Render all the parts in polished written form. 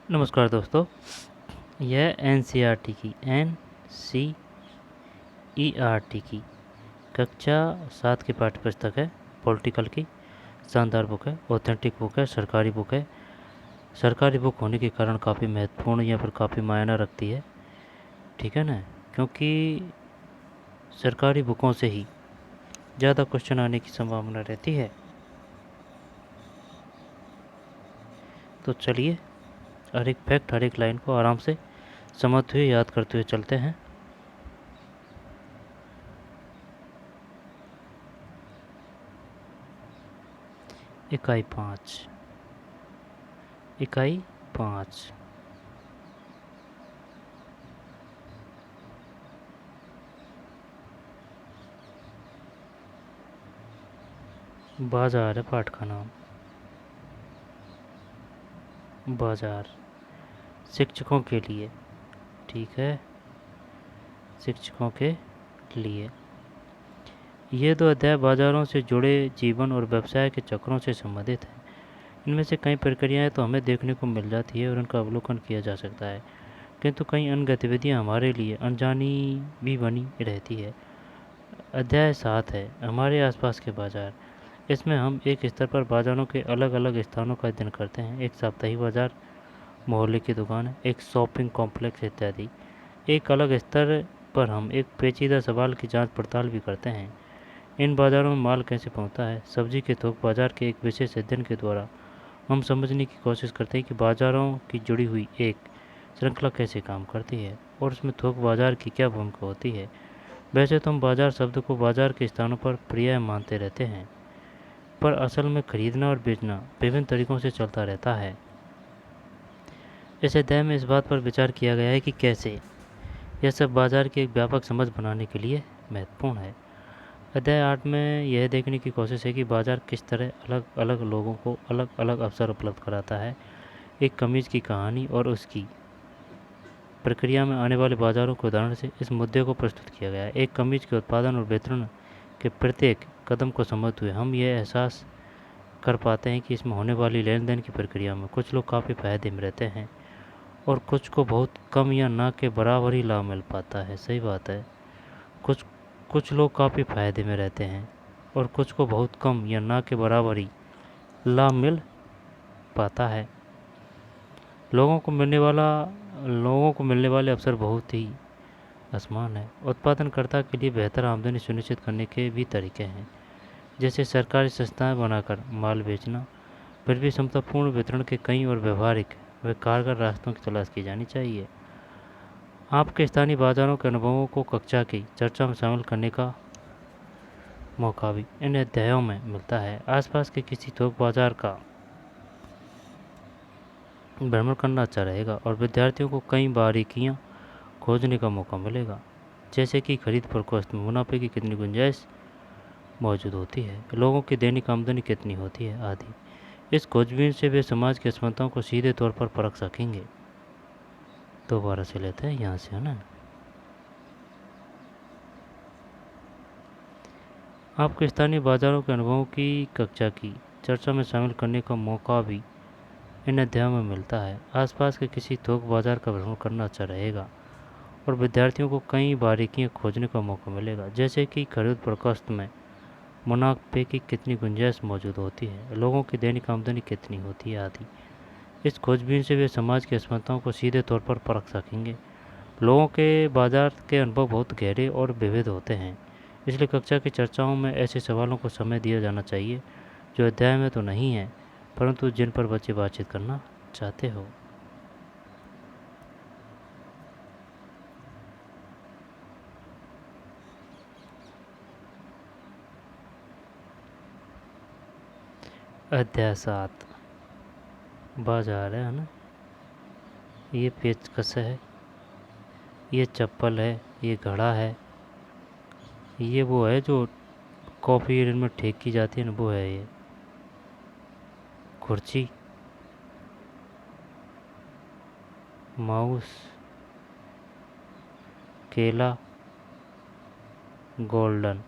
नमस्कार दोस्तों। यह NCERT की कक्षा 7 की पाठ्य पुस्तक है। पॉलिटिकल की शानदार बुक है, ऑथेंटिक बुक है, सरकारी बुक है। सरकारी बुक होने के कारण काफ़ी महत्वपूर्ण या फिर काफ़ी मायना रखती है, ठीक है ना। क्योंकि सरकारी बुकों से ही ज़्यादा क्वेश्चन आने की संभावना रहती है। तो चलिए हर एक फैक्ट, हर एक लाइन को आराम से समझते हुए, याद करते हुए चलते हैं। इकाई 5। बाजार है पाठ का नाम। बाजार शिक्षकों के लिए, ठीक है, शिक्षकों के लिए। ये दो अध्याय बाजारों से जुड़े जीवन और व्यवसाय के चक्रों से संबंधित हैं। इनमें से कई प्रक्रियाएं तो हमें देखने को मिल जाती है और उनका अवलोकन किया जा सकता है, किंतु कई अन्य गतिविधियाँ हमारे लिए अनजानी भी बनी रहती है। अध्याय 7 है हमारे आसपास के बाजार। इसमें हम एक स्तर पर बाज़ारों के अलग अलग स्थानों का अध्ययन करते हैं। एक साप्ताहिक बाज़ार, मोहल्ले की दुकान, एक शॉपिंग कॉम्प्लेक्स इत्यादि। एक अलग स्तर पर हम एक पेचीदा सवाल की जांच पड़ताल भी करते हैं। इन बाज़ारों में माल कैसे पहुंचता है। सब्जी के थोक बाज़ार के एक विशेष अध्ययन के द्वारा हम समझने की कोशिश करते हैं कि बाज़ारों की जुड़ी हुई एक श्रृंखला कैसे काम करती है और उसमें थोक बाज़ार की क्या भूमिका होती है। वैसे तो हम बाज़ार शब्द को बाज़ार के स्थानों पर पर्याय मानते रहते हैं, पर असल में खरीदना और बेचना विभिन्न तरीक़ों से चलता रहता है। इस अध्याय में इस बात पर विचार किया गया है कि कैसे यह सब बाज़ार की एक व्यापक समझ बनाने के लिए महत्वपूर्ण है। अध्याय 8 में यह देखने की कोशिश है कि बाज़ार किस तरह अलग अलग लोगों को अलग अलग अवसर उपलब्ध कराता है। एक कमीज़ की कहानी और उसकी प्रक्रिया में आने वाले बाज़ारों के उदाहरण से इस मुद्दे को प्रस्तुत किया गया है। एक कमीज़ के उत्पादन और वितरण के प्रत्येक कदम को समझते हुए हम यह एहसास कर पाते हैं कि इसमें होने वाली लेन देन की प्रक्रिया में कुछ लोग काफ़ी फायदे में रहते हैं और कुछ को बहुत कम या ना के बराबर ही लाभ मिल पाता है। सही बात है, कुछ लोग काफ़ी फ़ायदे में रहते हैं और कुछ को बहुत कम या ना के बराबर ही लाभ मिल पाता है। लोगों को मिलने वाले अवसर बहुत ही आसमान है। उत्पादनकर्ता के लिए बेहतर आमदनी सुनिश्चित करने के भी तरीके हैं, जैसे सरकारी संस्थाएं बनाकर माल बेचना। फिर भी समतापूर्ण वितरण के कई और व्यवहारिक व कारगर रास्तों की तलाश की जानी चाहिए। आपके स्थानीय बाज़ारों के अनुभवों को कक्षा की चर्चा में शामिल करने का मौका भी इन अध्यायों में मिलता है। आसपास के किसी थोक बाज़ार का भ्रमण करना अच्छा रहेगा और विद्यार्थियों को कई बारीकियां खोजने का मौका मिलेगा, जैसे कि खरीद प्रकोष्ठ में मुनाफे की कितनी गुंजाइश मौजूद होती है, लोगों की दैनिक आमदनी कितनी होती है आदि। इस खोजबीन से वे समाज की असमानताओं को सीधे तौर पर परख सकेंगे। दोबारा से लेते हैं यहाँ से, है ना। आपके स्थानीय बाज़ारों के अनुभवों की कक्षा की चर्चा में शामिल करने का मौका भी इन अध्यायों में मिलता है। आसपास के किसी थोक बाज़ार का भ्रमण करना अच्छा रहेगा और विद्यार्थियों को कई बारीकियां खोजने का मौका मिलेगा, जैसे कि खरीद प्रकोष्ठ में मुनाफे की कितनी गुंजाइश मौजूद होती है, लोगों की दैनिक आमदनी कितनी होती है आदि। इस खोजबीन से वे समाज की असमानताओं को सीधे तौर पर परख सकेंगे। लोगों के बाज़ार के अनुभव बहुत गहरे और विविध होते हैं, इसलिए कक्षा की चर्चाओं में ऐसे सवालों को समय दिया जाना चाहिए जो अध्याय में तो नहीं है, परंतु जिन पर बच्चे बातचीत करना चाहते हो। अध्याय 7 बाजार है ना। ये पेचकस है, ये चप्पल है, ये घड़ा है, ये वो है जो कॉफ़ी में ठेक की जाती है ना, वो है ये कुर्सी, माउस, केला, गोल्डन,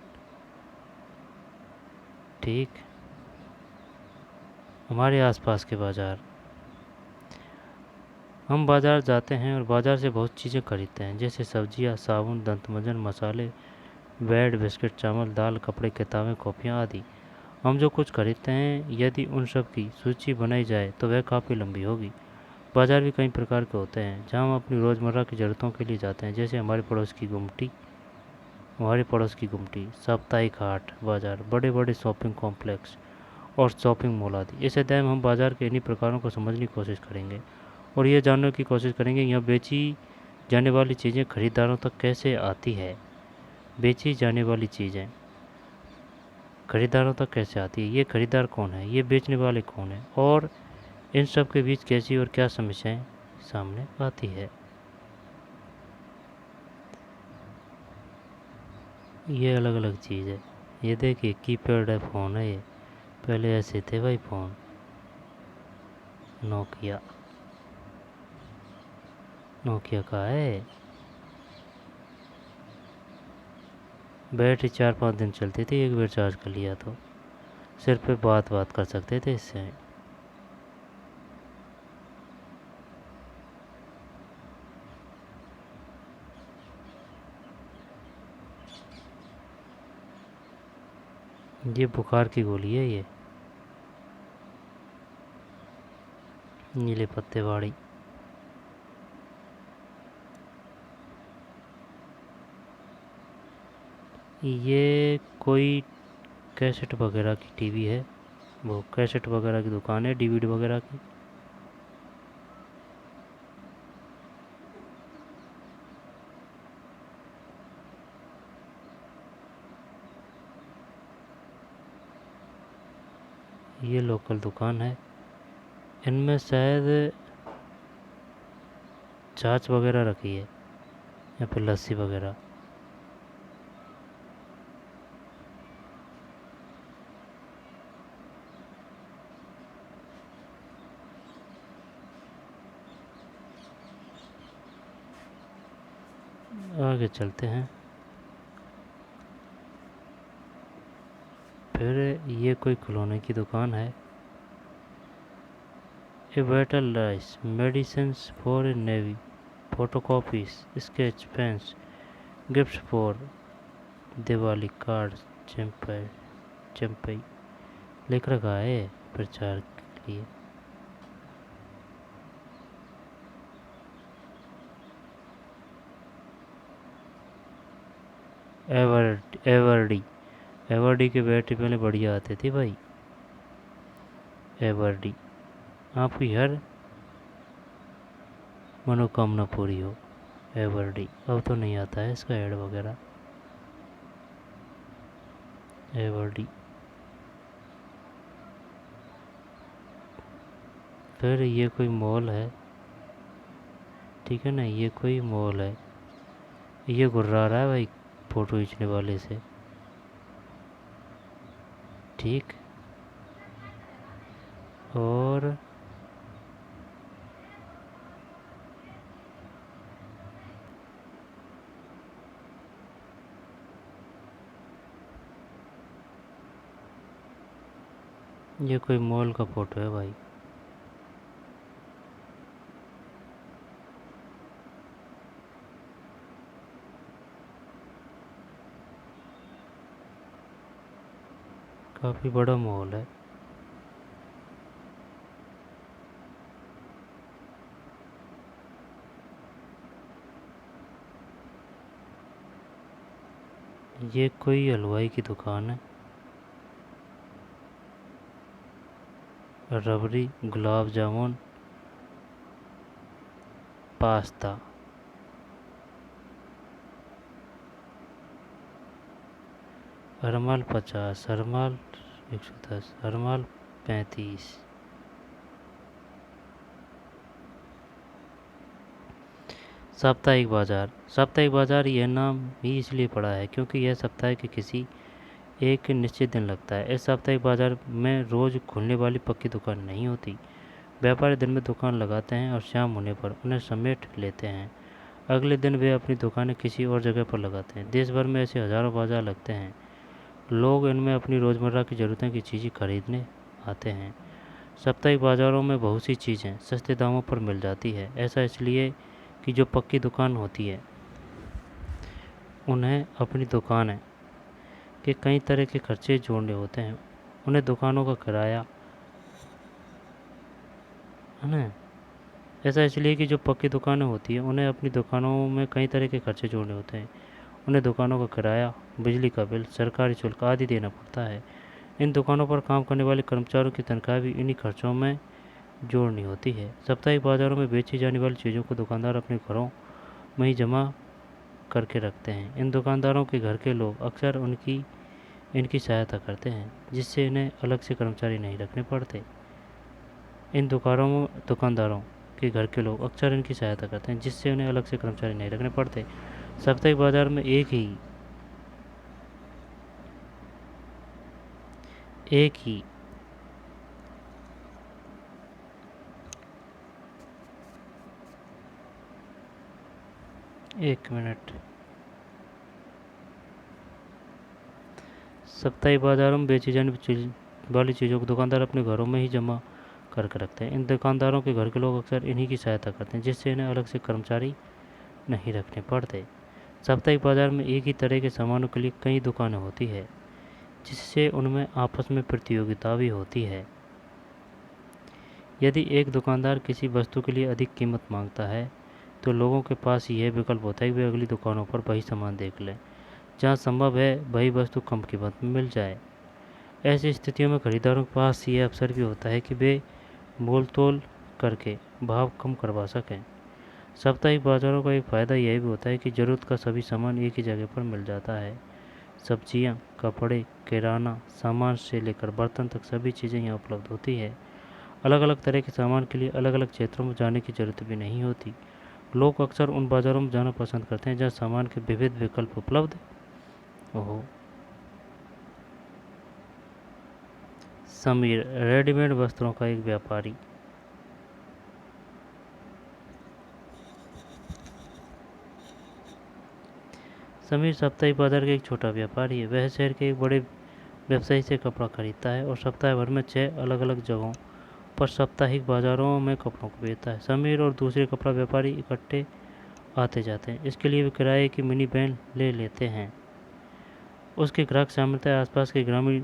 ठीक। हमारे आसपास के बाज़ार, हम बाज़ार जाते हैं और बाज़ार से बहुत चीज़ें खरीदते हैं, जैसे सब्जियां, साबुन, दंतमंजन, मसाले, ब्रेड, बिस्किट, चावल, दाल, कपड़े, किताबें, कॉपियाँ आदि। हम जो कुछ खरीदते हैं, यदि उन सब की सूची बनाई जाए तो वह काफ़ी लंबी होगी। बाज़ार भी कई प्रकार के होते हैं जहाँ हम अपनी रोज़मर्रा की ज़रूरतों के लिए जाते हैं, जैसे हमारे पड़ोस की गुमटी, साप्ताहिक हाट बाज़ार, बड़े बड़े शॉपिंग कॉम्प्लेक्स और शॉपिंग मॉल आदि। इस अध्याय में हम बाज़ार के इन्हीं प्रकारों को समझने की कोशिश करेंगे और ये जानने की कोशिश करेंगे यहाँ बेची जाने वाली चीज़ें खरीदारों तक कैसे आती है। बेची जाने वाली चीज़ें खरीदारों तक कैसे आती है, ये खरीदार कौन है, ये बेचने वाले कौन है, और इन सब के बीच कैसी और क्या समस्याएं सामने आती है। ये अलग अलग चीज़ है। ये देखिए कीपैड है, फ़ोन है ये। पहले ऐसे थे भाई फ़ोन, नोकिया। नोकिया का है, बैटरी 4-5 दिन चलती थी एक बार चार्ज कर लिया तो। सिर्फ पे बात कर सकते थे इससे। ये बुखार की गोली है ये, नीले पत्ते वाली। ये कोई कैसेट वगैरह की टीवी है, वो कैसेट वगैरह की दुकान है, डीवीडी वगैरह की। ये लोकल दुकान है, इनमें शायद छाछ वगैरह रखी है या फिर लस्सी वगैरह। आगे चलते हैं। फिर ये कोई खिलौने की दुकान है। A battle rice, medicine for navy, photocopies, sketch pens, gift for Diwali, card, चंपई लिख रखा है प्रचार के लिए। एवर्डी, एवर्डी की बैटरी पहले बढ़िया आती थी भाई। एवर्डी, आपकी हर मनोकामना पूरी हो। एवर्डी अब तो नहीं आता है इसका ऐड वगैरह। एवर्डी। फिर ये कोई मॉल है, ठीक है ना, ये कोई मॉल है। ये गुर्रा रहा है भाई फ़ोटो खींचने वाले से, ठीक। और ये कोई मॉल का फ़ोटो है भाई। काफ़ी बड़ा मॉल है। ये कोई हलवाई की दुकान है। रबड़ी, गुलाब जामुन, पास्ता। हरमाल 50, हरमाल 110, हरमाल 35। साप्ताहिक बाज़ार, साप्ताहिक बाज़ार यह नाम ही इसलिए पड़ा है क्योंकि यह सप्ताह के किसी एक निश्चित दिन लगता है। इस साप्ताहिक बाज़ार में रोज़ खुलने वाली पक्की दुकान नहीं होती। व्यापारी दिन में दुकान लगाते हैं और शाम होने पर उन्हें समेट लेते हैं। अगले दिन वे अपनी दुकानें किसी और जगह पर लगाते हैं। देश भर में ऐसे हज़ारों बाज़ार लगते हैं। लोग इनमें अपनी रोज़मर्रा की ज़रूरतें की चीज़ें खरीदने आते हैं। साप्ताहिक बाज़ारों में बहुत सी चीज़ें सस्ते दामों पर मिल जाती है। ऐसा इसलिए कि जो पक्की दुकान होती है उन्हें अपनी दुकान के कई तरह के खर्चे जोड़ने होते हैं। उन्हें दुकानों का किराया है ना, ऐसा इसलिए कि जो पक्की दुकानें होती हैं उन्हें अपनी दुकानों में कई तरह के खर्चे जोड़ने होते हैं। उन्हें दुकानों का किराया, बिजली का बिल, सरकारी शुल्क आदि देना पड़ता है। इन दुकानों पर काम करने वाले कर्मचारियों की तनख्वाह भी इन्हीं खर्चों में जोड़नी होती है। साप्ताहिक बाज़ारों में बेची जाने वाली चीज़ों को दुकानदार अपने घरों में ही जमा करके रखते हैं। इन दुकानदारों के घर के लोग अक्सर इनकी सहायता करते हैं, जिससे इन्हें अलग से कर्मचारी नहीं रखने पड़ते। इन दुकानदारों के घर के लोग अक्सर इनकी सहायता करते हैं, जिससे उन्हें अलग से कर्मचारी नहीं रखने पड़ते। साप्ताहिक बाजार में एक ही एक मिनट साप्ताहिक बाजारों में बेची जाने वाली चीज़ों को दुकानदार अपने घरों में ही जमा करके रखते हैं। इन दुकानदारों के घर के लोग अक्सर इन्हीं की सहायता करते हैं, जिससे इन्हें अलग से कर्मचारी नहीं रखने पड़ते। साप्ताहिक बाजार में एक ही तरह के सामानों के लिए कई दुकानें होती है, जिससे उनमें आपस में प्रतियोगिता भी होती है। यदि एक दुकानदार किसी वस्तु के लिए अधिक कीमत मांगता है तो लोगों के पास यह विकल्प होता है कि वे अगली दुकानों पर वही सामान देख लें, जहाँ संभव है वही वस्तु कम कीमत में मिल जाए। ऐसी स्थितियों में खरीदारों के पास ये अवसर भी होता है कि वे मोल तोल करके भाव कम करवा सकें। साप्ताहिक बाज़ारों का एक फ़ायदा यह भी होता है कि ज़रूरत का सभी सामान एक ही जगह पर मिल जाता है। सब्जियां, कपड़े, किराना सामान से लेकर बर्तन तक सभी चीज़ें यहाँ उपलब्ध होती है। अलग अलग तरह के सामान के लिए अलग अलग क्षेत्रों में जाने की ज़रूरत भी नहीं होती। लोग अक्सर उन बाज़ारों में जाना पसंद करते हैं जहाँ सामान के विविध विकल्प उपलब्ध हो। समीर, रेडीमेड वस्त्रों का एक व्यापारी। समीर साप्ताहिक बाजार का एक छोटा व्यापारी है। वह शहर के एक बड़े व्यवसायी से कपड़ा खरीदता है और सप्ताह भर में 6 अलग अलग जगहों पर साप्ताहिक बाज़ारों में कपड़ों को बेचता है। समीर और दूसरे कपड़ा व्यापारी इकट्ठे आते जाते हैं। इसके लिए वे किराए की मिनी वैन ले लेते हैं। उसके ग्राहक सामान्यतः आसपास के ग्रामीण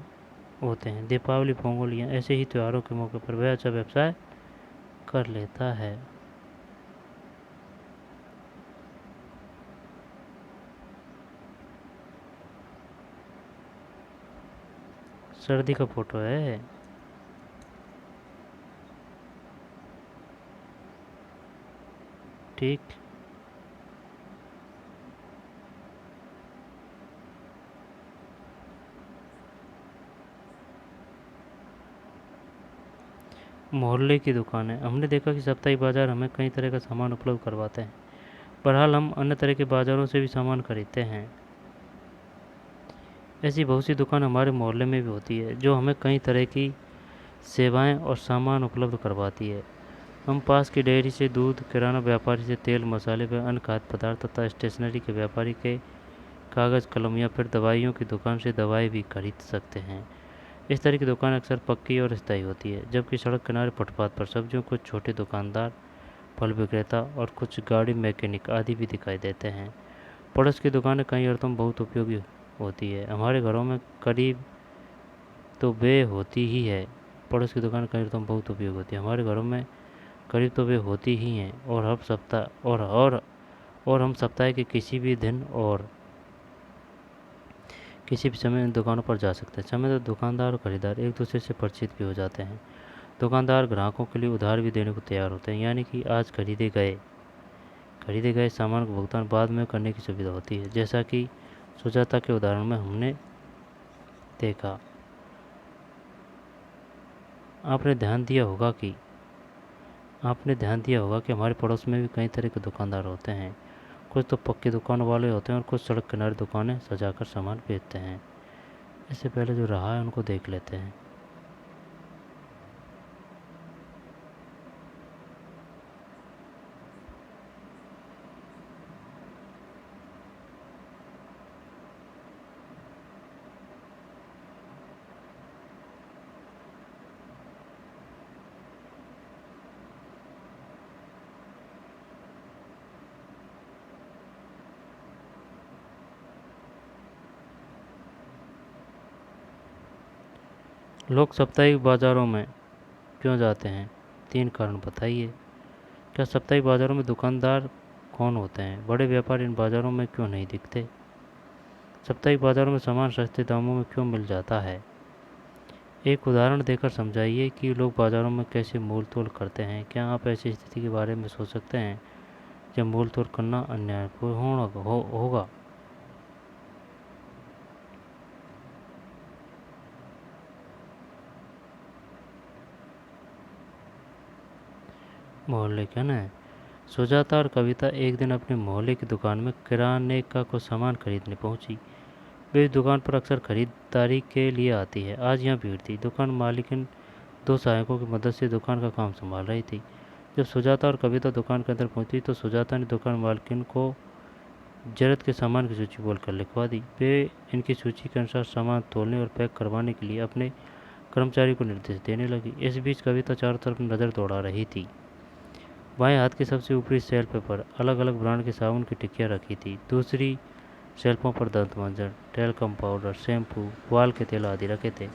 होते हैं। दीपावली, पोंगल या ऐसे ही त्योहारों के मौके पर वह अच्छा व्यवसाय कर लेता है। सर्दी का फोटो है। ठीक। मोहल्ले की दुकानें। हमने देखा कि साप्ताहिक बाजार हमें कई तरह का सामान उपलब्ध करवाते हैं। बहरहाल हम अन्य तरह के बाज़ारों से भी सामान खरीदते हैं। ऐसी बहुत सी दुकान हमारे मोहल्ले में भी होती है जो हमें कई तरह की सेवाएं और सामान उपलब्ध करवाती है। हम पास की डेयरी से दूध, किराना व्यापारी से तेल, मसाले व अन्य खाद्य पदार्थ तथा स्टेशनरी के व्यापारी के कागज़, कलम या फिर दवाइयों की दुकान से दवाई भी खरीद सकते हैं। इस तरह की दुकान अक्सर पक्की और स्थायी होती है, जबकि सड़क किनारे फुटपाथ पर सब्जियों कुछ छोटे दुकानदार, फल विक्रेता और कुछ गाड़ी मैकेनिक आदि भी दिखाई देते हैं। पड़ोस की दुकानें कई अर्थों में बहुत उपयोगी होती है। हमारे घरों में करीब तो वे होती ही है पड़ोस की दुकान कई अर्थों में बहुत उपयोगी होती है। हमारे घरों में करीब तो वे होती ही हैं और हर सप्ताह और हम सप्ताह के किसी भी दिन और किसी भी समय इन दुकानों पर जा सकते हैं। समय तो दुकानदार और खरीदार एक दूसरे से परिचित भी हो जाते हैं। दुकानदार ग्राहकों के लिए उधार भी देने को तैयार होते हैं, यानी कि आज खरीदे गए सामान का भुगतान बाद में करने की सुविधा होती है, जैसा कि सुजाता के उदाहरण में हमने देखा। आपने ध्यान दिया होगा कि हमारे पड़ोस में भी कई तरह के दुकानदार होते हैं। कुछ तो पक्की दुकान वाले होते हैं और कुछ सड़क किनारे दुकानें सजाकर सामान बेचते हैं। इससे पहले जो रहा है उनको देख लेते हैं। लोग साप्ताहिक बाज़ारों में क्यों जाते हैं? 3 कारण बताइए। क्या साप्ताहिक बाज़ारों में दुकानदार कौन होते हैं? बड़े व्यापारी इन बाज़ारों में क्यों नहीं दिखते? साप्ताहिक बाज़ारों में सामान सस्ते दामों में क्यों मिल जाता है? एक उदाहरण देकर समझाइए कि लोग बाज़ारों में कैसे मोल तोल करते हैं। क्या आप ऐसी स्थिति के बारे में सोच सकते हैं जब मोल तोल करना अन्यायपूर्ण होगा? मोहल्ले क्या ना है। सुजाता और कविता एक दिन अपने मोहल्ले की दुकान में किराने का कुछ सामान खरीदने पहुंची। वे इस दुकान पर अक्सर खरीदारी के लिए आती है। आज यहाँ भीड़ थी। दुकान मालिकिन 2 सहायकों की मदद से दुकान का काम संभाल रही थी। जब सुजाता और कविता दुकान के अंदर पहुंची तो सुजाता ने दुकान मालकिन को जरूरत के सामान की सूची बोलकर लिखवा दी। वे इनकी सूची के अनुसार सामान तोलने और पैक करवाने के लिए अपने कर्मचारी को निर्देश देने लगी। इस बीच कविता चारों तरफ नज़र दौड़ा रही थी। बाएं हाथ की सबसे ऊपरी शेल्फ पर अलग अलग ब्रांड के साबुन की टिक्कियाँ रखी थी। दूसरी शेल्फों पर दंत मंजन, टेल्कम पाउडर, शैम्पू, वाल के तेल आदि रखे थे।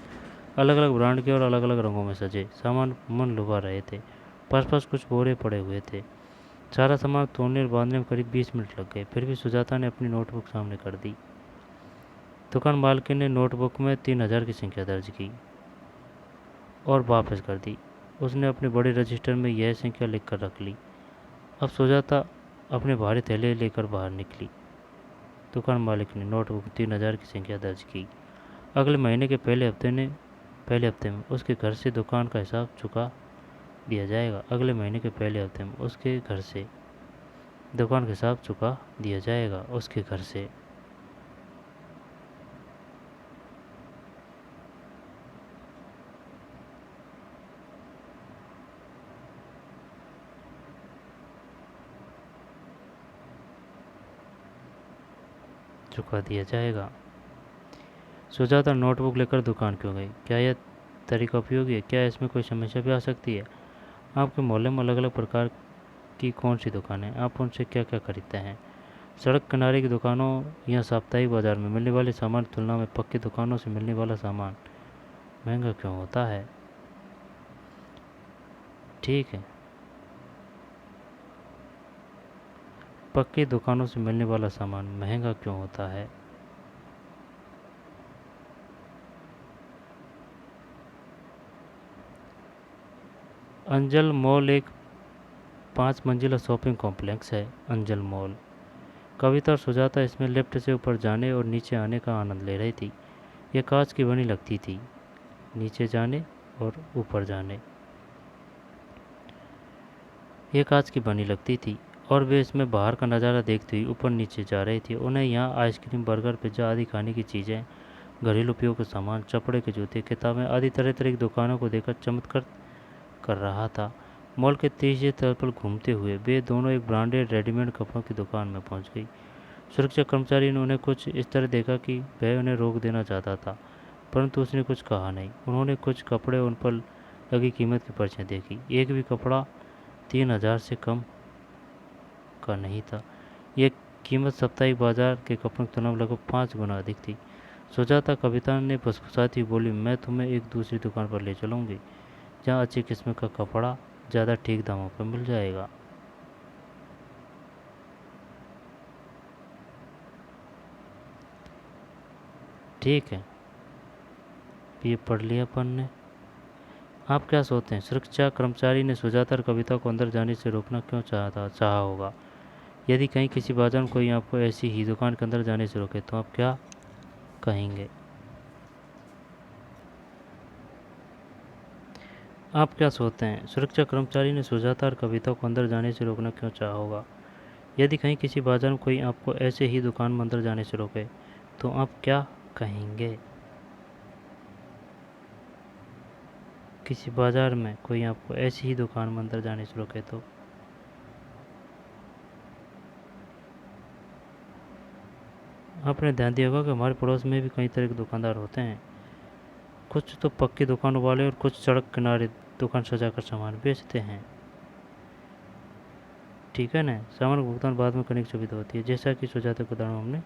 अलग अलग ब्रांड के और अलग अलग रंगों में सजे सामान मन लुभा रहे थे। पास पास कुछ बोरे पड़े हुए थे। सारा सामान तोड़ने और बांधने में करीब 20 मिनट लग गए। फिर भी सुजाता ने अपनी नोटबुक सामने कर दी। दुकान मालकिन ने नोटबुक में 3000 की संख्या दर्ज की और वापस कर दी। उसने अपने बड़े रजिस्टर में यह संख्या लिख कर रख ली। अब सुजाता अपने भारी थैले लेकर बाहर निकली। दुकान मालिक ने नोटबुक 3000 की संख्या दर्ज की। अगले महीने के पहले हफ्ते में उसके घर से दुकान का हिसाब चुका दिया जाएगा। अगले महीने के पहले हफ्ते में उसके घर से दुकान का हिसाब चुका दिया जाएगा उसके घर से। चुका दिया जाएगा। सुजाता नोटबुक लेकर दुकान क्यों गई? क्या यह तरीका उपयोगी है? क्या इसमें कोई समस्या भी आ सकती है? आपके मोहल्ले में अलग अलग प्रकार की कौन सी दुकानें हैं? आप उनसे क्या क्या खरीदते हैं? सड़क किनारे की दुकानों या साप्ताहिक बाजार में मिलने वाले सामान की तुलना में पक्की दुकानों से मिलने वाला सामान महंगा क्यों होता है? ठीक है, पक्की दुकानों से मिलने वाला सामान महंगा क्यों होता है? अंजल मॉल एक 5 मंजिला शॉपिंग कॉम्प्लेक्स है। अंजल मॉल। कविता और सुजाता इसमें लिफ्ट से ऊपर जाने और नीचे आने का आनंद ले रही थी। यह कांच की बनी लगती थी। नीचे जाने और ऊपर जाने यह कांच की बनी लगती थी और वे इसमें बाहर का नज़ारा देखते हुए ऊपर नीचे जा रही थी। उन्हें यहाँ आइसक्रीम, बर्गर, पिज्ज़ा आदि खाने की चीज़ें, घरेलू उपयोग के सामान, कपड़े के जूते, किताबें आदि तरह तरह की दुकानों को देखकर चमत्कार कर रहा था। मॉल के तीसरी तरफ पर घूमते हुए वे दोनों एक ब्रांडेड रेडीमेड कपड़ों की दुकान में पहुंच गई। सुरक्षा कर्मचारी ने उन्हें कुछ इस तरह देखा कि वह उन्हें रोक देना चाहता था, परंतु उसने कुछ कहा नहीं। उन्होंने कुछ कपड़े उन पर लगी कीमत की पर्चियाँ देखी। एक भी कपड़ा 3000 से कम का नहीं था। यह कीमत साप्ताहिक बाजार के कपड़ों की तुलना में लगभग 5 गुना अधिक थी। सुजाता कविता ने फुसफुसाती बोली, मैं तुम्हें एक दूसरी दुकान पर ले चलूँगी जहाँ अच्छी किस्म का कपड़ा ज़्यादा ठीक दामों पर मिल जाएगा। ठीक है, ये पढ़ लिया अपन ने। आप क्या सोचते हैं? सुरक्षा कर्मचारी ने सुजाता और कविता को अंदर जाने से रोकना क्यों चाहा होगा? यदि कहीं किसी बाजार में कोई आपको ऐसी ही दुकान के अंदर जाने से रोके तो आप क्या कहेंगे? आप क्या सोचते हैं? सुरक्षा कर्मचारी ने सुजाता और कविता को अंदर जाने से रोकना क्यों चाहा होगा? यदि कहीं किसी बाजार में कोई आपको ऐसे ही दुकान में अंदर जाने से रोके तो आप क्या कहेंगे? किसी बाजार में कोई आपको ऐसी ही दुकान में अंदर जाने से रोके तो आपने ध्यान दिया होगा कि हमारे पड़ोस में भी कई तरह के दुकानदार होते हैं। कुछ तो पक्की दुकानों वाले और कुछ सड़क किनारे दुकान सजाकर सामान बेचते हैं। ठीक है ना? सामान का भुगतान बाद में करने की सुविधा होती है, जैसा कि सुजाता के उदाहरण हमने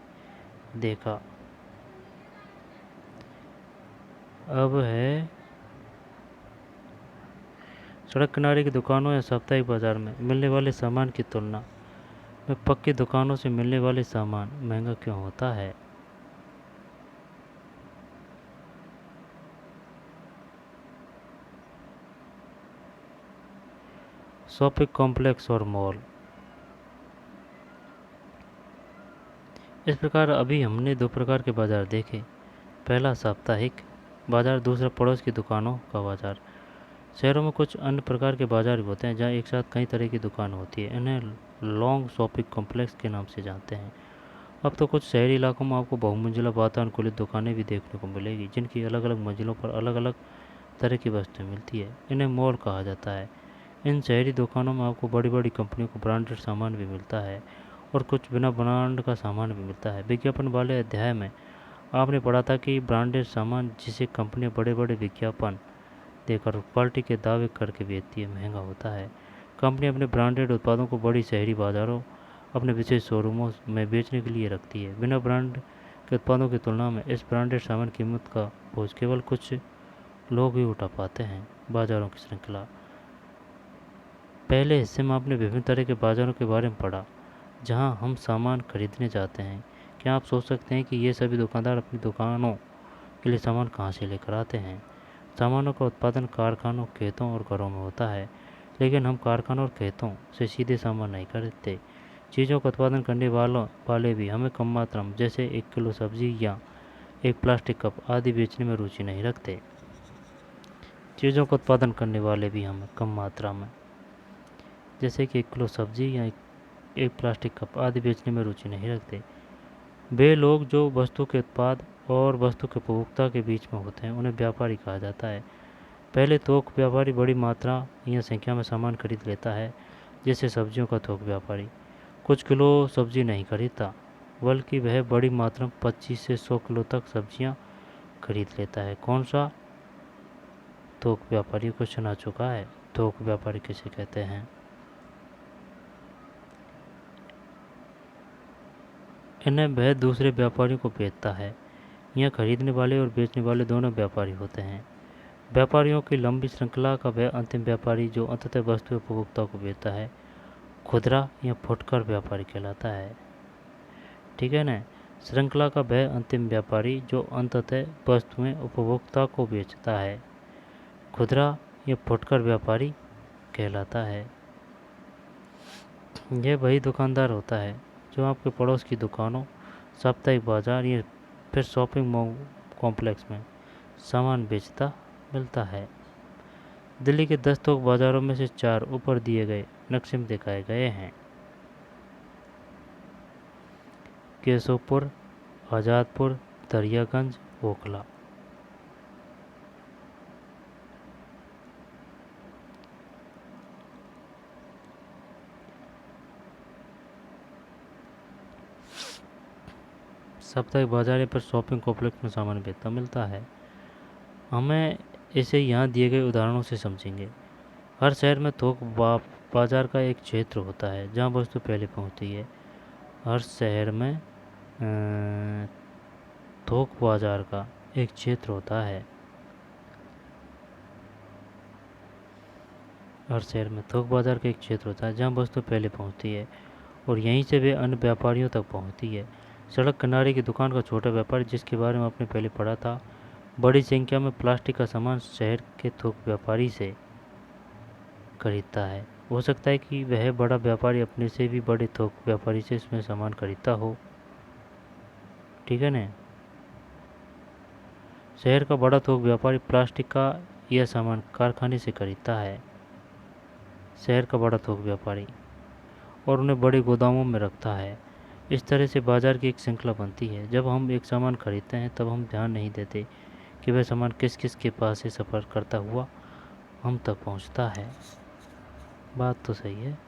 देखा। अब है सड़क किनारे की दुकानों या साप्ताहिक बाजार में मिलने वाले सामान की तुलना में पक्की दुकानों से मिलने वाले सामान महंगा क्यों होता है? शॉपिंग कॉम्प्लेक्स और मॉल। इस प्रकार अभी हमने दो प्रकार के बाजार देखे। पहला साप्ताहिक बाजार, दूसरा पड़ोस की दुकानों का बाजार। शहरों में कुछ अन्य प्रकार के बाजार भी होते हैं जहाँ एक साथ कई तरह की दुकान होती है। इन्हें लॉन्ग शॉपिंग कॉम्प्लेक्स के नाम से जानते हैं। अब तो कुछ शहरी इलाकों में आपको बहुमंजिला वातानुकूलित दुकानें भी देखने को मिलेगी, जिनकी अलग अलग मंजिलों पर अलग अलग तरह की वस्तुएं मिलती है। इन्हें मॉल कहा जाता है। इन शहरी दुकानों में आपको बड़ी बड़ी कंपनियों को ब्रांडेड सामान भी मिलता है और कुछ बिना ब्रांड का सामान भी मिलता है। विज्ञापन वाले अध्याय में आपने पढ़ा था कि ब्रांडेड सामान जिसे कंपनियां बड़े बड़े विज्ञापन देकर क्वालिटी के दावे करके बेचती है महंगा होता है। कंपनी अपने ब्रांडेड उत्पादों को बड़ी शहरी बाजारों, अपने विशेष शोरूमों में बेचने के लिए रखती है। बिना ब्रांड के उत्पादों की तुलना में इस ब्रांडेड सामान कीमत का बोझ केवल कुछ लोग ही उठा पाते हैं। बाजारों की श्रृंखला। पहले हिस्से में आपने विभिन्न तरह के बाजारों के बारे में पढ़ा जहां हम सामान खरीदने जाते हैं। क्या आप सोच सकते हैं कि ये सभी दुकानदार अपनी दुकानों के लिए सामान कहाँ से लेकर आते हैं? सामानों का उत्पादन कारखानों, खेतों और घरों में होता है, लेकिन हम कारखानों और खेतों से सीधे सामान नहीं खरीदते। चीज़ों का उत्पादन करने वाले भी हमें कम मात्रा में, जैसे 1 किलो सब्जी या एक प्लास्टिक कप आदि बेचने में रुचि नहीं रखते। चीज़ों का उत्पादन करने वाले भी हमें कम मात्रा में, जैसे कि 1 किलो सब्जी या एक प्लास्टिक कप आदि बेचने में रुचि नहीं रखते। वे लोग जो वस्तु के उत्पाद और वस्तु के उपभोक्ता के बीच में होते हैं उन्हें व्यापारी कहा जाता है। पहले थोक व्यापारी बड़ी मात्रा या संख्या में सामान खरीद लेता है, जैसे सब्जियों का थोक व्यापारी कुछ किलो सब्जी नहीं खरीदता, बल्कि वह बड़ी मात्रा में 25 से 100 किलो तक सब्जियां खरीद लेता है। कौन सा थोक व्यापारी? क्वेश्चन आ चुका है। थोक व्यापारी किसे कहते हैं? इन्हें वह दूसरे व्यापारियों को बेचता है। यह खरीदने वाले और बेचने वाले दोनों व्यापारी होते हैं। व्यापारियों की लंबी श्रृंखला का वह अंतिम व्यापारी जो अंततः वस्तु उपभोक्ता को बेचता है खुदरा या फुटकर व्यापारी कहलाता है। ठीक है ना? श्रृंखला का वह अंतिम व्यापारी जो अंततः वस्तुएं उपभोक्ता को बेचता है खुदरा या फुटकर व्यापारी कहलाता है। यह वही दुकानदार होता है जो आपके पड़ोस की दुकानों, साप्ताहिक बाजार या फिर शॉपिंग मॉल कॉम्प्लेक्स में सामान बेचता मिलता है। दिल्ली के 10 थोक बाजारों में से 4 ऊपर दिए गए नक्शे में दिखाए गए हैं। केशवपुर, आज़ादपुर, दरियागंज, ओखला। साप्ताहिक बाजार पर शॉपिंग कॉम्प्लेक्स में सामान बेचता मिलता है। हमें इसे यहाँ दिए गए उदाहरणों से समझेंगे। हर शहर में थोक बाजार का एक क्षेत्र होता है जहाँ वस्तु पहले पहुँचती है। हर शहर में थोक बाजार का एक क्षेत्र होता है। हर शहर में थोक बाजार का एक क्षेत्र होता है जहाँ वस्तु पहले पहुँचती है और यहीं से वे अन्य व्यापारियों तक पहुँचती है। सड़क किनारे की दुकान का छोटा व्यापारी, जिसके बारे में आपने पहले पढ़ा था, बड़ी संख्या में प्लास्टिक का सामान शहर के थोक व्यापारी से खरीदता है। हो सकता है कि वह बड़ा व्यापारी अपने से भी बड़े थोक व्यापारी से इसमें सामान खरीदता हो। ठीक है ना? शहर का बड़ा थोक व्यापारी प्लास्टिक का यह सामान कारखाने से खरीदता है। शहर का बड़ा थोक व्यापारी और उन्हें बड़े गोदामों में रखता है। इस तरह से बाजार की एक श्रृंखला बनती है। जब हम एक सामान खरीदते हैं तब हम ध्यान नहीं देते कि वह सामान किस किस के पास से सफ़र करता हुआ हम तक पहुंचता है। बात तो सही है।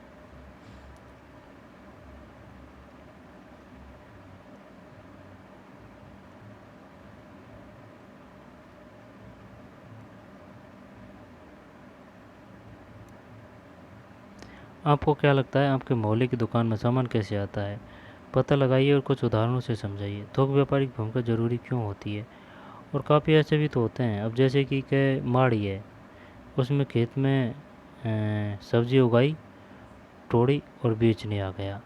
आपको क्या लगता है आपके मोहल्ले की दुकान में सामान कैसे आता है? पता लगाइए और कुछ उदाहरणों से समझाइए। थोक व्यापारी की भूमिका ज़रूरी क्यों होती है? और काफ़ी ऐसे भी तो होते हैं, अब जैसे कि माड़ी है, उसमें खेत में सब्जी उगाई, तोड़ी और बेचने आ गया।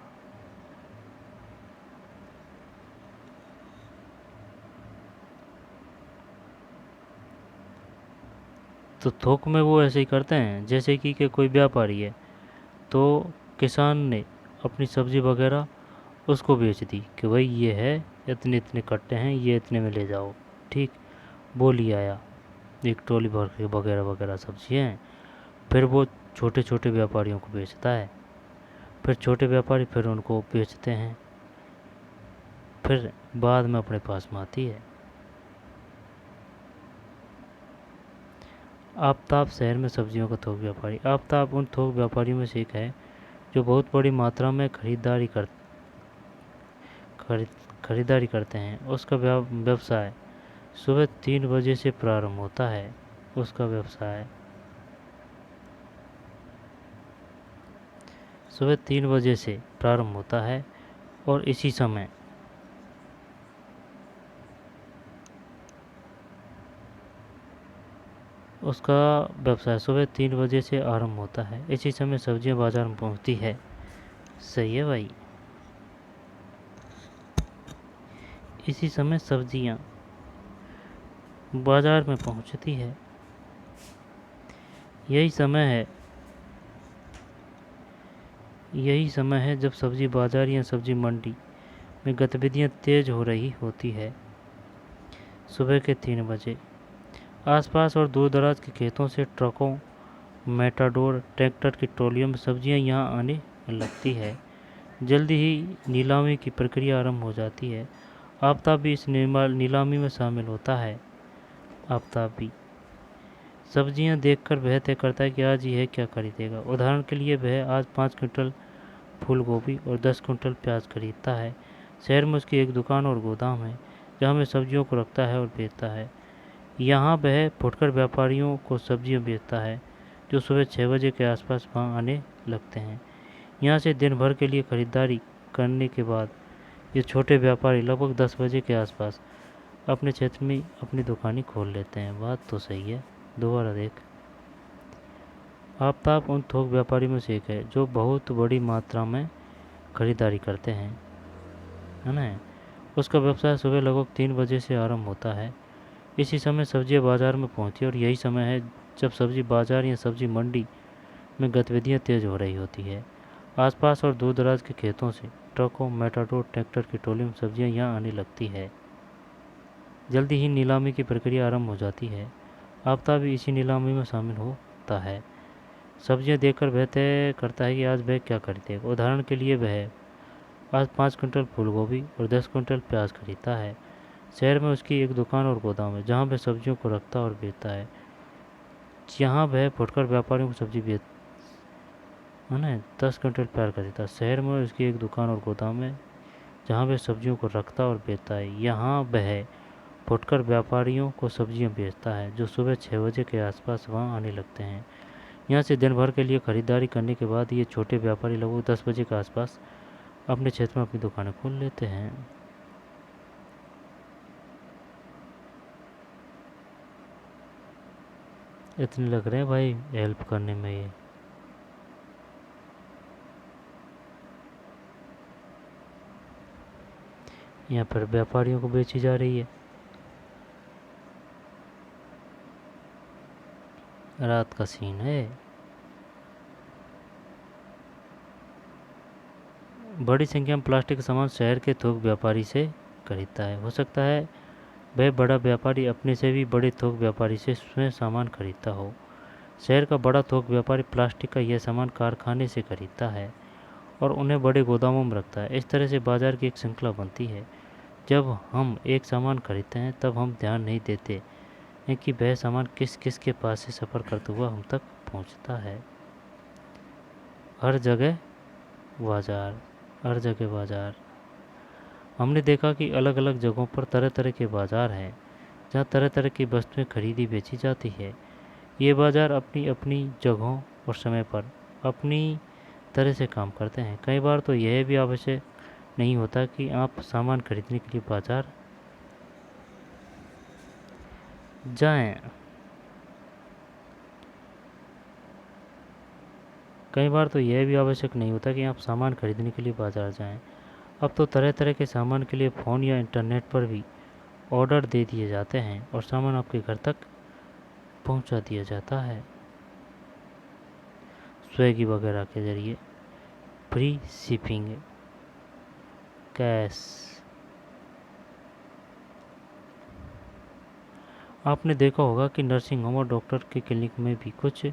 तो थोक में वो ऐसे ही करते हैं, जैसे कि कोई व्यापारी है, तो किसान ने अपनी सब्जी वगैरह उसको बेच दी कि भाई ये है, इतने इतने कट्टे हैं, ये इतने में ले जाओ। ठीक, वो ले आया एक ट्रॉली भर के वगैरह वगैरह सब्जियाँ हैं। फिर वो छोटे छोटे व्यापारियों को बेचता है, फिर छोटे व्यापारी फिर उनको बेचते हैं, फिर बाद में अपने पास में आती है। आफ्ताब शहर में सब्जियों का थोक व्यापारी। आफ्ताब उन थोक व्यापारियों में से एक है जो बहुत बड़ी मात्रा में खरीदारी करते हैं। उसका व्यवसाय सुबह 3 बजे से प्रारंभ होता है। उसका व्यवसाय सुबह 3 बजे से प्रारंभ होता है और इसी समय उसका व्यवसाय सुबह 3 बजे से आरंभ होता है। इसी समय सब्जियां बाजार में पहुंचती है। सही है भाई। इसी समय सब्जियां बाजार में पहुंचती है। यही समय है जब सब्जी बाजार या सब्जी मंडी में गतिविधियां तेज हो रही होती है। सुबह के 3 बजे आसपास और दूर दराज के खेतों से ट्रकों, मेटाडोर, ट्रैक्टर की ट्रॉलियों में सब्जियां यहां आने लगती है। जल्दी ही नीलामी की प्रक्रिया आरंभ हो जाती है। आफ्ताब भी इस नीलामी में शामिल होता है। आफ्ताब भी सब्जियां देखकर वह तय करता है कि आज यह क्या खरीदेगा। उदाहरण के लिए वह आज 5 क्विंटल फूल गोभी और 10 क्विंटल प्याज खरीदता है। शहर में उसकी एक दुकान और गोदाम है जहाँ वह सब्जियों को रखता है और बेचता है। यहाँ वह फुटकर व्यापारियों को सब्जियाँ बेचता है जो सुबह 6 बजे के आसपास वहाँ आने लगते हैं। यहाँ से दिन भर के लिए खरीदारी करने के बाद ये छोटे व्यापारी लगभग 10 बजे के आसपास अपने क्षेत्र में अपनी दुकानें खोल लेते हैं। बात तो सही है। दोबारा देख, आफ्ताब उन थोक व्यापारियों में से एक है जो बहुत बड़ी मात्रा में खरीदारी करते हैं, है ना। उसका व्यवसाय सुबह लगभग 3 बजे से आरंभ होता है। इसी समय सब्जियां बाजार में पहुंची और यही समय है जब सब्जी बाजार या सब्जी मंडी में गतिविधियां तेज हो रही होती है। आसपास और दूर दराज के खेतों से ट्रकों, मेटाडोर, ट्रैक्टर की टोली में सब्जियां यहां आने लगती है। जल्दी ही नीलामी की प्रक्रिया आरंभ हो जाती है। आफ्ताब भी इसी नीलामी में शामिल होता है। सब्जियां देखकर वह तय करता है कि आज वह क्या खरीदेगा। उदाहरण के लिए वह आज 5 क्विंटल फूल गोभी और 10 क्विंटल प्याज खरीदता है। शहर में उसकी एक दुकान और गोदाम है जहाँ वह सब्जियों को रखता और बेचता है। यहाँ वह फुटकर व्यापारियों को सब्जी बेच, है ना, 10 क्विंटल प्याज खरीदता है। शहर में उसकी एक दुकान और गोदाम है जहाँ वह सब्जियों को रखता और बेचता है। यहाँ वह फुटकर व्यापारियों को सब्जियाँ बेचता है जो सुबह 6 बजे के आसपास वहाँ आने लगते हैं। यहाँ से दिन भर के लिए खरीदारी करने के बाद ये छोटे व्यापारी लगभग 10 बजे के आसपास अपने क्षेत्र में अपनी दुकानें खोल लेते हैं। इतने लग रहे हैं भाई हेल्प करने में ये। यहाँ पर व्यापारियों को बेची जा रही है। रात का सीन है। बड़ी संख्या में प्लास्टिक का सामान शहर के थोक व्यापारी से खरीदता है। हो सकता है वह बड़ा व्यापारी अपने से भी बड़े थोक व्यापारी से स्वयं सामान खरीदता हो। शहर का बड़ा थोक व्यापारी प्लास्टिक का यह सामान कारखाने से खरीदता है और उन्हें बड़े गोदामों में रखता है। इस तरह से बाजार की एक श्रृंखला बनती है। जब हम एक सामान खरीदते हैं तब हम ध्यान नहीं देते हैं कि वह सामान किस किस के पास से सफ़र करते हुआ हम तक पहुंचता है। हर जगह बाजार, हर जगह बाजार। हमने देखा कि अलग अलग जगहों पर तरह तरह के बाज़ार हैं जहाँ तरह तरह की वस्तुएं खरीदी बेची जाती है। ये बाज़ार अपनी अपनी जगहों और समय पर अपनी तरह से काम करते हैं। कई बार तो यह भी आवश्यक नहीं होता कि आप सामान खरीदने के लिए बाज़ार जाएं। कई बार तो यह भी आवश्यक नहीं होता कि आप सामान खरीदने के लिए बाज़ार जाएं। अब तो तरह तरह के सामान के लिए फ़ोन या इंटरनेट पर भी ऑर्डर दे दिए जाते हैं और सामान आपके घर तक पहुंचा दिया जाता है स्विगी वगैरह के ज़रिए। Free shipping, cash. आपने देखा होगा कि नर्सिंग होम और डॉक्टर के क्लिनिक में भी कुछ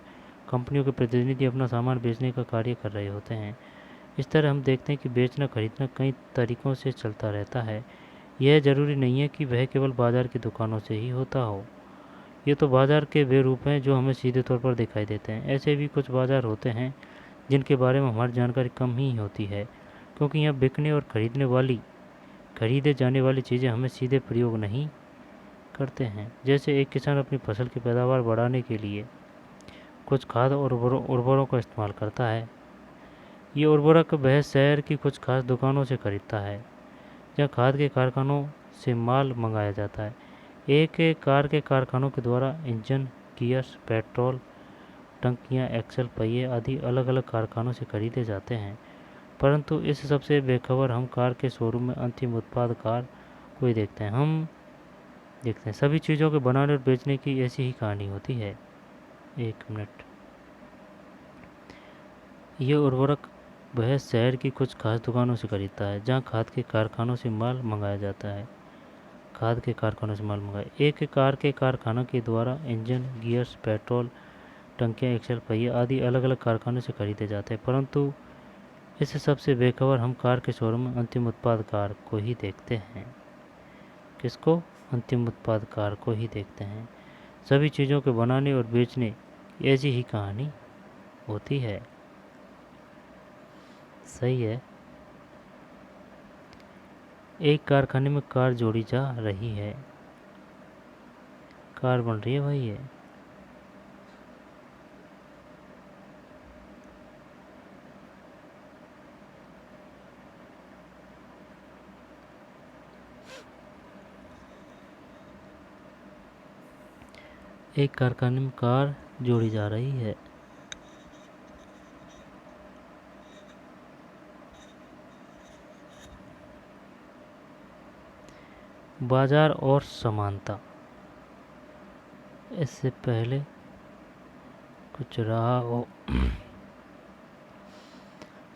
कंपनियों के प्रतिनिधि अपना सामान बेचने का कार्य कर रहे होते हैं। इस तरह हम देखते हैं कि बेचना खरीदना कई तरीक़ों से चलता रहता है। यह ज़रूरी नहीं है कि वह केवल बाज़ार की दुकानों से ही होता हो। ये तो बाज़ार के वे रूप हैं जो हमें सीधे तौर पर दिखाई देते हैं। ऐसे भी कुछ बाज़ार होते हैं जिनके बारे में हमारी जानकारी कम ही होती है, क्योंकि यहाँ बिकने और खरीदे जाने वाली चीज़ें हमें सीधे प्रयोग नहीं करते हैं। जैसे एक किसान अपनी फसल की पैदावार बढ़ाने के लिए कुछ खाद और उर्वरकों का इस्तेमाल करता है। ये उर्वरक वह शहर की कुछ खास दुकानों से खरीदता है, जहाँ खाद के कारखानों से माल मंगाया जाता है। एक एक कार के कारखानों के द्वारा इंजन, गियर्स, पेट्रोल टंकियाँ, एक्सल पहिए आदि अलग अलग कारखानों से खरीदे जाते हैं। परंतु इस सबसे बेखबर हम कार के शोरूम में अंतिम उत्पाद कार को ही देखते हैं। सभी चीज़ों के बनाने और बेचने की ऐसी ही कहानी होती है। एक मिनट। ये उर्वरक वह शहर की कुछ खास दुकानों से खरीदता है, जहाँ खाद के कारखानों से माल मंगाया जाता है। एक कार के कारखानों के द्वारा इंजन, गियर्स, पेट्रोल टंकियाँ, एक्सल पहिए आदि अलग अलग कारखानों से खरीदे जाते हैं। परंतु इससे सबसे बेखबर हम कार के शोरूम में अंतिम उत्पाद कार को ही देखते हैं। किसको? अंतिम उत्पाद कार को ही देखते हैं। सभी चीज़ों के बनाने और बेचने की ऐसी ही कहानी होती है। सही है। एक कारखाने में कार जोड़ी जा रही है। कार बन रही है भाई। ये एक कारखाने में कार जोड़ी जा रही है। बाजार और समानता। इससे पहले कुछ रहा हो।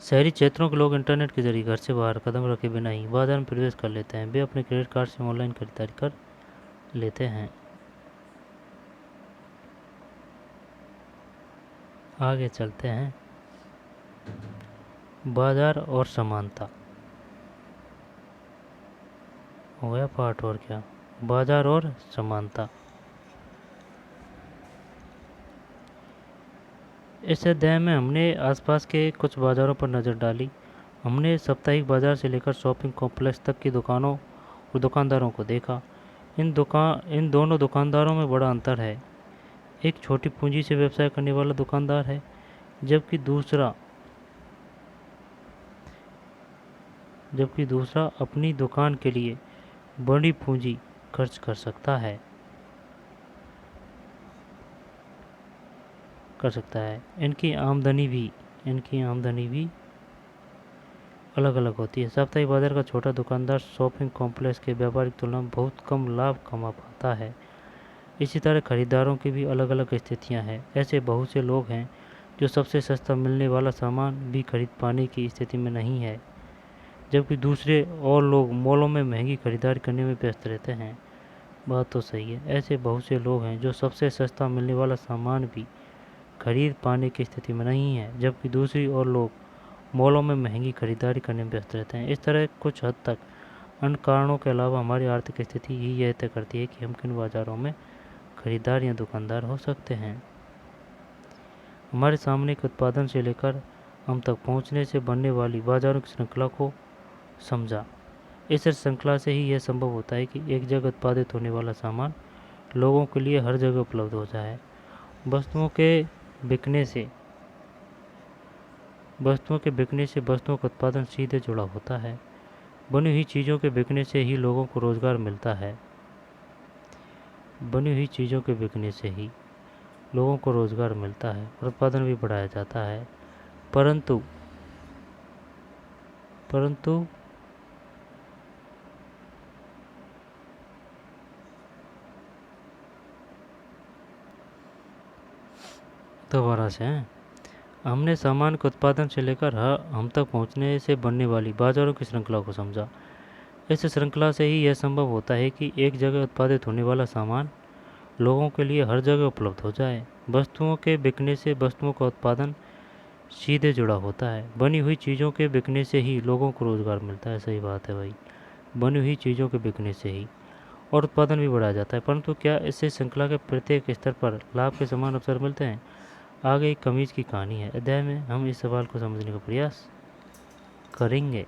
शहरी क्षेत्रों के लोग इंटरनेट के जरिए घर से बाहर कदम रखे बिना ही बाजार में प्रवेश कर लेते हैं। वे अपने क्रेडिट कार्ड से ऑनलाइन खरीदारी कर लेते हैं। आगे चलते हैं। बाजार और समानता हो गया पार्ट। और क्या? बाजार और समानता। इस अध्याय में हमने आसपास के कुछ बाज़ारों पर नज़र डाली। हमने साप्ताहिक बाज़ार से लेकर शॉपिंग कॉम्प्लेक्स तक की दुकानों और दुकानदारों को देखा। इन दोनों दुकानदारों में बड़ा अंतर है। एक छोटी पूंजी से व्यवसाय करने वाला दुकानदार है, जबकि दूसरा अपनी दुकान के लिए बड़ी पूंजी खर्च कर सकता है। इनकी आमदनी भी अलग अलग होती है। साप्ताहिक बाजार का छोटा दुकानदार शॉपिंग कॉम्प्लेक्स के व्यापारिक तुलना में बहुत कम लाभ कमा पाता है। इसी तरह खरीदारों की भी अलग अलग स्थितियां हैं। ऐसे बहुत से लोग हैं जो सबसे सस्ता मिलने वाला सामान भी खरीद पाने की स्थिति में नहीं है, जबकि दूसरे और लोग मॉलों में महंगी खरीदारी करने में व्यस्त रहते हैं। बात तो सही है। ऐसे बहुत से लोग हैं जो सबसे सस्ता मिलने वाला सामान भी खरीद पाने की स्थिति में नहीं है, जबकि दूसरी ओर लोग मॉलों में महंगी खरीदारी करने में व्यस्त रहते हैं। इस तरह कुछ हद तक अन्य कारणों के अलावा हमारी आर्थिक स्थिति ही यह तय करती है कि हम किन बाज़ारों में खरीदार या दुकानदार हो सकते हैं। हमारे सामने के उत्पादन से लेकर हम तक पहुंचने से बनने वाली बाज़ारों की श्रृंखला को समझा। इस श्रृंखला से ही यह संभव होता है कि एक जगह उत्पादित होने वाला सामान लोगों के लिए हर जगह उपलब्ध हो जाए। वस्तुओं के बिकने से वस्तुओं का उत्पादन सीधे जुड़ा होता है। बनी हुई चीज़ों के बिकने से ही लोगों को रोज़गार मिलता है। और उत्पादन भी बढ़ाया जाता है। परंतु परंतु दोबारा से हैं। हमने सामान के उत्पादन से लेकर हम तक पहुंचने से बनने वाली बाजारों की श्रृंखला को समझा। इस श्रृंखला से ही यह संभव होता है कि एक जगह उत्पादित होने वाला सामान लोगों के लिए हर जगह उपलब्ध हो जाए। वस्तुओं के बिकने से वस्तुओं का उत्पादन सीधे जुड़ा होता है। बनी हुई चीज़ों के बिकने से ही लोगों को रोज़गार मिलता है। सही बात है भाई, बनी हुई चीज़ों के बिकने से ही, और उत्पादन भी बढ़ाया जाता है। परंतु क्या इससे श्रृंखला के प्रत्येक स्तर पर लाभ के समान अवसर मिलते हैं? आगे एक कमीज की कहानी है अध्याय में हम इस सवाल को समझने का प्रयास करेंगे।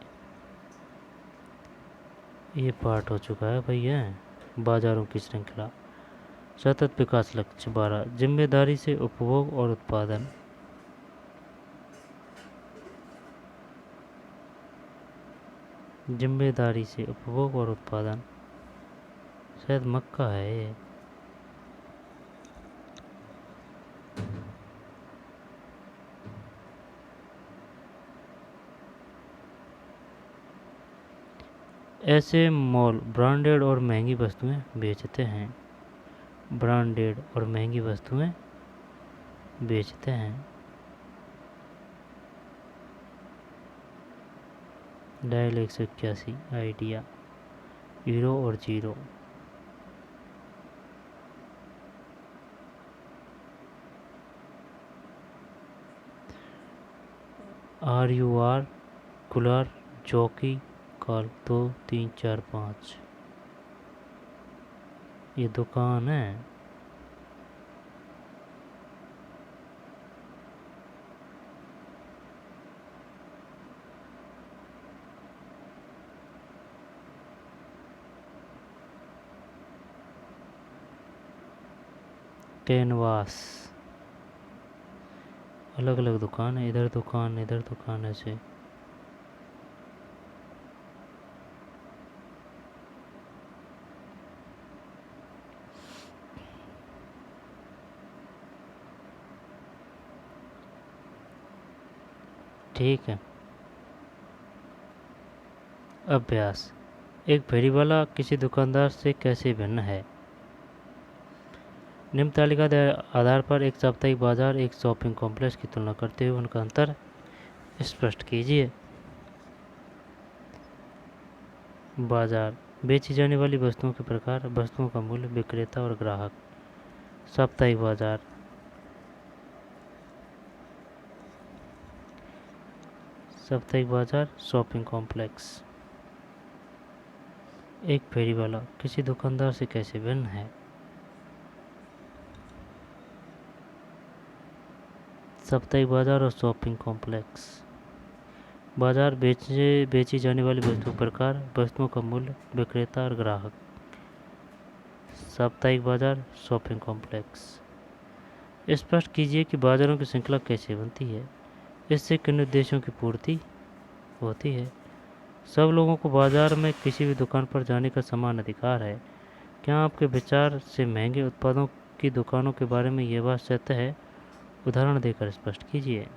ये पार्ट हो चुका है भैया, बाजारों की श्रृंखला। सतत विकास लक्ष्य 12, जिम्मेदारी से उपभोग और उत्पादन। जिम्मेदारी से उपभोग और उत्पादन, शायद मक्का है ये। ऐसे मॉल ब्रांडेड और महंगी वस्तुएं बेचते हैं। ब्रांडेड और महंगी वस्तुएं बेचते हैं। डायल 181 आइडिया, हीरो और जीरो। RUR कुलार चौकी कॉल 2 3 4 5। ये दुकान है। कैनवास, अलग अलग दुकान है, इधर दुकान इधर दुकान ऐसे। ठीक है। अभ्यास, एक फेरी वाला किसी दुकानदार से कैसे भिन्न है? निम्न तालिका के आधार पर एक साप्ताहिक बाजार एक शॉपिंग कॉम्प्लेक्स की तुलना करते हुए उनका अंतर स्पष्ट कीजिए। बाजार, बेची जाने वाली वस्तुओं के प्रकार, वस्तुओं का मूल्य, विक्रेता और ग्राहक। साप्ताहिक बाजार, साप्ताहिक बाजार शॉपिंग कॉम्प्लेक्स। एक फेरी वाला किसी दुकानदार से कैसे भिन्न है? साप्ताहिक बाजार और शॉपिंग कॉम्प्लेक्स। बाजार, बेची जाने वाली वस्तुओं प्रकार, वस्तुओं का मूल्य, विक्रेता और ग्राहक। साप्ताहिक बाजार शॉपिंग कॉम्प्लेक्स। स्पष्ट कीजिए कि बाजारों की श्रृंखला कैसे बनती है, इससे किन उद्देश्यों की पूर्ति होती है। सब लोगों को बाजार में किसी भी दुकान पर जाने का समान अधिकार है। क्या आपके विचार से महंगे उत्पादों की दुकानों के बारे में यह बात सत्य है? उदाहरण देकर स्पष्ट कीजिए।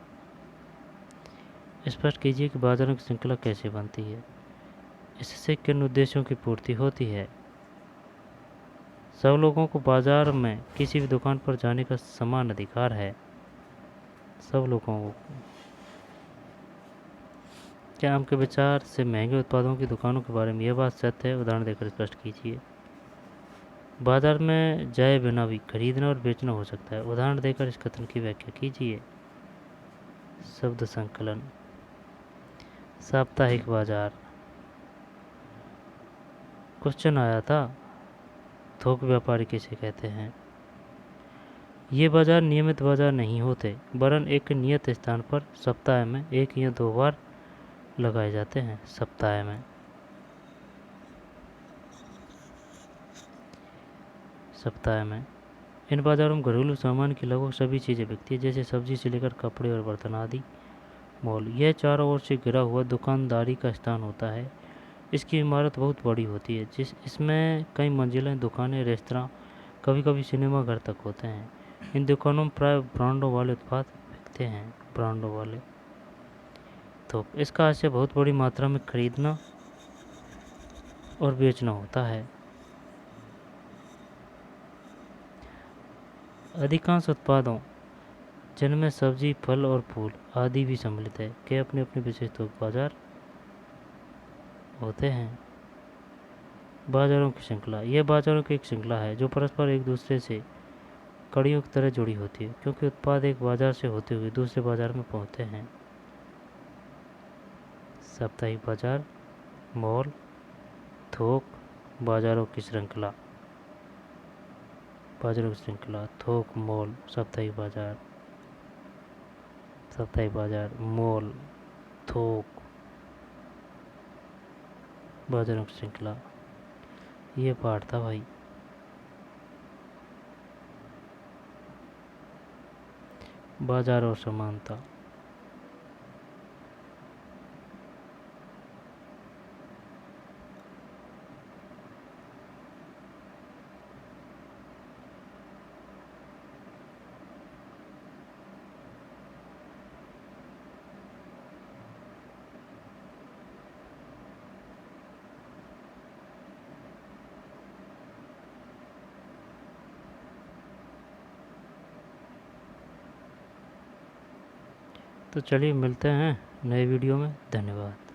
स्पष्ट कीजिए कि बाजारों की श्रृंखला कैसे बनती है, इससे किन उद्देश्यों की पूर्ति होती है। सब लोगों को बाजार में किसी भी दुकान पर जाने का समान अधिकार है। सब लोगों को। क्या आपके विचार से महंगे उत्पादों की दुकानों के बारे में यह बात सत्य है? उदाहरण देकर स्पष्ट कीजिए। बाजार में जाए बिना भी खरीदना और बेचना हो सकता है। उदाहरण देकर इस कथन की व्याख्या कीजिए। शब्द संकलन। साप्ताहिक बाजार। क्वेश्चन आया था, थोक व्यापारी किसे कहते हैं? ये बाजार नियमित बाजार नहीं होते, वरन एक नियत स्थान पर सप्ताह में एक या दो बार लगाए जाते हैं। सप्ताह में। सप्ताह में इन बाजारों में घरेलू सामान की लगभग सभी चीज़ें बिकती है, जैसे सब्जी से लेकर कपड़े और बर्तन आदि। मॉल, यह चारों ओर से घिरा हुआ दुकानदारी का स्थान होता है। इसकी इमारत बहुत बड़ी होती है, इसमें कई मंजिलें, दुकानें, रेस्तरां, कभी कभी सिनेमा घर तक होते हैं। इन दुकानों में प्राय ब्रांडों वाले उत्पाद बिकते हैं। ब्रांडों वाले थोक इसका आशय बहुत बड़ी मात्रा में खरीदना और बेचना होता है। अधिकांश उत्पादों जिनमें सब्जी, फल और फूल आदि भी सम्मिलित है के अपने अपने विशेष थोक बाजार होते हैं। बाजारों की श्रृंखला, यह बाजारों की एक श्रृंखला है जो परस्पर एक दूसरे से कड़ियों की तरह जुड़ी होती है, क्योंकि उत्पाद एक बाजार से होते हुए दूसरे बाजार में पहुंचते हैं। साप्ताहिक बाजार, मॉल, थोक, बाजारों की श्रृंखला। बाजारों की श्रृंखला, थोक, मॉल, साप्ताहिक बाजार, मॉल, थोक, बाजारों की श्रृंखला। ये पाठ था भाई। बाजार और समानता। तो चलिए मिलते हैं नए वीडियो में। धन्यवाद।